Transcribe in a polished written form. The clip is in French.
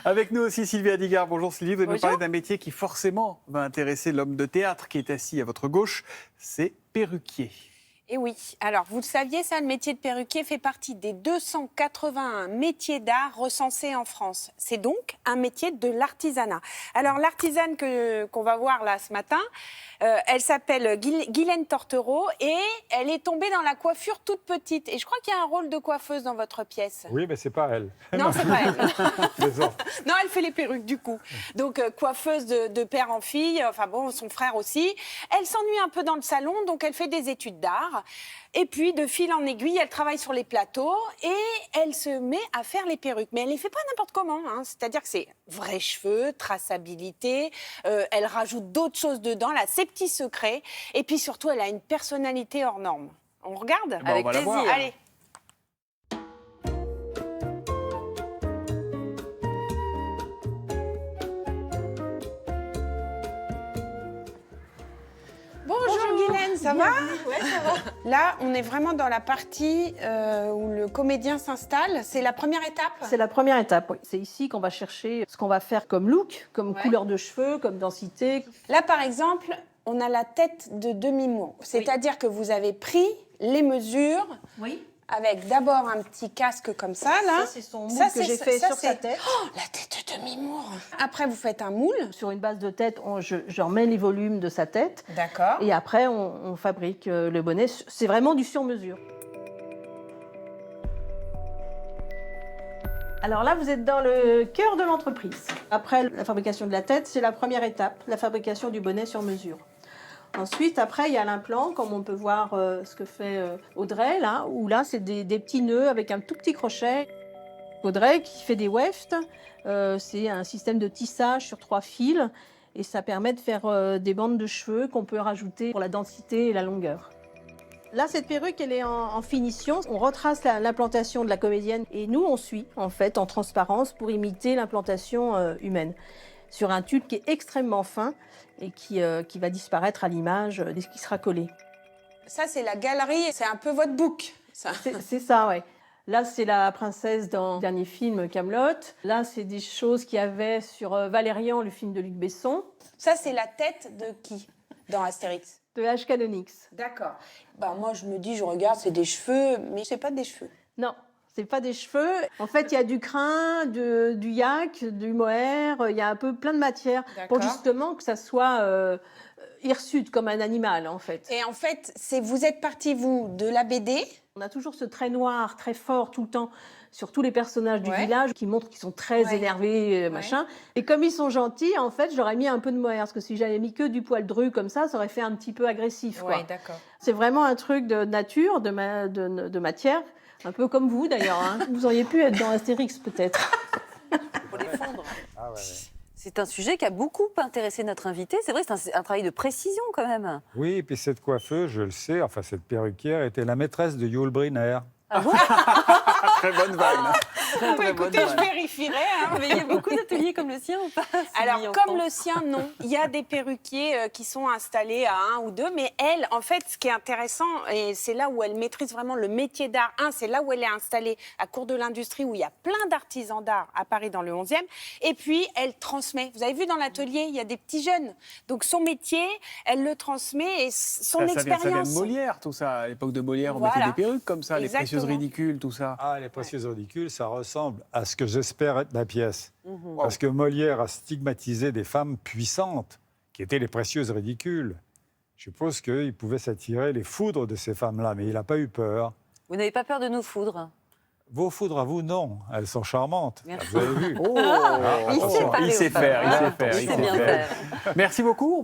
Avec nous aussi Sylvia Digard. Bonjour Sylvie, vous allez nous Bonjour. parler d'un métier qui forcément va intéresser l'homme de théâtre qui est assis à votre gauche, c'est perruquier. Et oui, alors vous le saviez, ça, le métier de perruquier fait partie des 281 métiers d'art recensés en France. C'est donc un métier de l'artisanat. Alors l'artisane qu'on va voir là ce matin, elle s'appelle Guylaine Tortereau et elle est tombée dans la coiffure toute petite. Et je crois qu'il y a un rôle de coiffeuse dans votre pièce. Oui, mais c'est pas elle. Non, c'est pas elle. Désolé. Non, elle fait les perruques du coup. Donc coiffeuse de père en fille, enfin bon, son frère aussi. Elle s'ennuie un peu dans le salon, donc elle fait des études d'art. Et puis, de fil en aiguille, elle travaille sur les plateaux et elle se met à faire les perruques. Mais elle les fait pas n'importe comment, hein. C'est-à-dire que c'est vrais cheveux, traçabilité, elle rajoute d'autres choses dedans, elle a ses petits secrets. Et puis surtout, elle a une personnalité hors norme. On regarde? Ben, Avec on va la plaisir. voir. Allez. Bonjour Guylaine, ça va? Ouais, ça va. Là, on est vraiment dans la partie où le comédien s'installe. C'est la première étape? C'est la première étape, oui. C'est ici qu'on va chercher ce qu'on va faire comme look, comme Ouais. couleur de cheveux, comme densité. Là, par exemple, on a la tête de demi-mour. C'est-à-dire que vous avez pris les mesures Oui. avec d'abord un petit casque comme ça, là. Ça, c'est son moule Ça, que c'est- j'ai fait ça, sur sa c'est- tête. Oh, la tête de demi-mour. Après, vous faites un moule. Sur une base de tête, je remets les volumes de sa tête. D'accord. Et après, on fabrique le bonnet. C'est vraiment du sur-mesure. Alors là, vous êtes dans le cœur de l'entreprise. Après la fabrication de la tête, c'est la première étape, la fabrication du bonnet sur mesure. Ensuite, après, il y a l'implant, comme on peut voir ce que fait Audrey, là, où là, c'est des petits nœuds avec un tout petit crochet. Audrey, qui fait des wefts, c'est un système de tissage sur 3 fils, et ça permet de faire des bandes de cheveux qu'on peut rajouter pour la densité et la longueur. Là, cette perruque, elle est en finition. On retrace l'implantation de la comédienne, et nous, on suit, en fait, en transparence, pour imiter l'implantation humaine, sur un tulle qui est extrêmement fin, et qui va disparaître à l'image dès qu'il sera collé. Ça, c'est la galerie. C'est un peu votre book, ça. C'est ça, ouais. Là, c'est la princesse dans le dernier film Kaamelott. Là, c'est des choses qu'il y avait sur Valérian, le film de Luc Besson, Ça, c'est la tête de qui dans Astérix? de H. Canonix. D'accord. Bah, moi, je me dis, je regarde, c'est des cheveux, mais c'est pas des cheveux. Non, c'est pas des cheveux. En fait, il y a du crin, du yak, du mohair, il y a un peu plein de matières pour D'accord. justement que ça soit hirsute, comme un animal, en fait. Et en fait, vous êtes parti, vous, de la BD. On a toujours ce trait noir très fort tout le temps sur tous les personnages du Ouais. village qui montrent qu'ils sont très Ouais. énervés, machin. Et comme ils sont gentils, en fait, j'aurais mis un peu de mohair. Parce que si j'avais mis que du poil dru comme ça aurait fait un petit peu agressif, quoi. Oui, d'accord. C'est vraiment un truc de nature, de matière, un peu comme vous d'ailleurs. Hein. Vous auriez pu être dans Astérix peut-être. Pour les fondre. Ah ouais, ouais. C'est un sujet qui a beaucoup intéressé notre invité. C'est vrai, c'est un travail de précision quand même. Oui, et puis cette coiffeuse, je le sais, enfin cette perruquière était la maîtresse de Yul Brynner. Ah bon? Très bonne vanne. Très, très bonne Écoutez, je vanne. vérifierai. Hein. Mais il y a beaucoup d'ateliers comme le sien ou pas? Alors, Sylvie, en comme France le sien, non. Il y a des perruquiers qui sont installés à 1 ou 2, mais elle, en fait, ce qui est intéressant, et c'est là où elle maîtrise vraiment le métier d'art, c'est là où elle est installée à Cour de l'Industrie, où il y a plein d'artisans d'art à Paris dans le 11e, et puis elle transmet. Vous avez vu dans l'atelier, il y a des petits jeunes. Donc son métier, elle le transmet, et son Ça vient de expérience. Molière, tout ça. À l'époque de Molière, on Voilà. mettait des perruques comme ça, les Exactement. précieuses ridicules, tout ça. Ah, les précieuses ridicules, ça ressemble à ce que j'espère être la pièce. Mhm. Parce que Molière a stigmatisé des femmes puissantes, qui étaient les précieuses ridicules. Je suppose qu'il pouvait s'attirer les foudres de ces femmes-là, mais il n'a pas eu peur. Vous n'avez pas peur de nous foudre? Vos foudres à vous, non. Elles sont charmantes. Merci. Vous avez vu. Oh, Il sait parler il sait aux femmes. faire, il sait Voilà. faire, Il sait bien faire. Merci beaucoup.